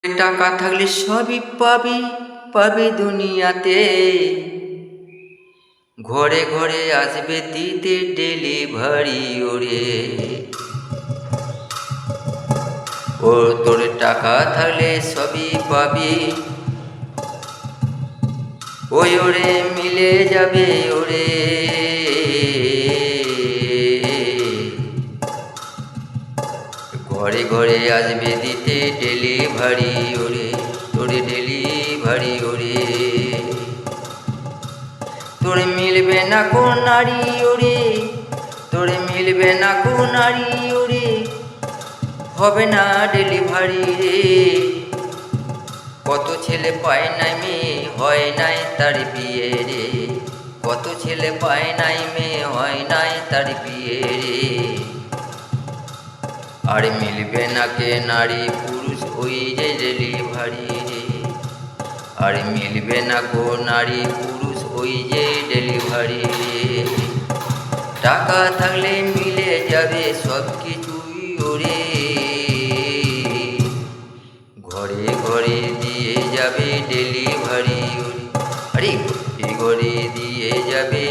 টাকা থাকলে সবই পাবি পাবি দুনিয়াতে, ঘরে ঘরে আসবে দিতে ডেলিভারি ওরে। ও তোর টাকা থাকলে সবই পাবি, ওই ওরে মিলে যাবে ওরে। ঘরে ঘরে আসবে দিতে ডেলিভারি ওরে, তোরে ডেলিভারি ওরে। তোরে মিলবে না কোন নারী ওরে, তোরে মিলবে না কোন নারী ওরে, হবে না ডেলিভারি রে। কত ছেলে পায় নাই মেয়ে, হয় নাই তার বিয়ে রে। কত ছেলে পায় নাই মেয়ে, হয় নাই তার বিয়ে রে। আর মিলবে না কে নারী পুরুষ, ওই যে ডেলিভারি রে। আর মিলবে না কো নারী পুরুষ, ওই যে ডেলিভারি রে। টাকা থাকলে মিলে যাবে সব কিছুই ওরে, ঘরে ঘরে দিয়ে যাবে ডেলিভারি ওরে। আরে ঘরে ঘরে দিয়ে যাবে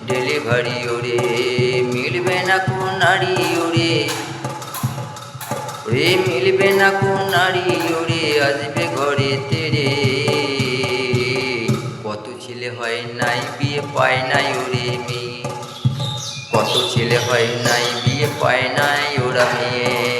ডেলিভারি ওরে। মিলবে না কোন নারী ওরে, ওরে মিলবে না কোন নারী ওরে, আসবে ঘরে তেরে। কত ছেলে হয় নাই বিয়ে পায় নাই ওরে মেয়ে, কত ছেলে হয় নাই বিয়ে পায় নাই ওরা মেয়ে।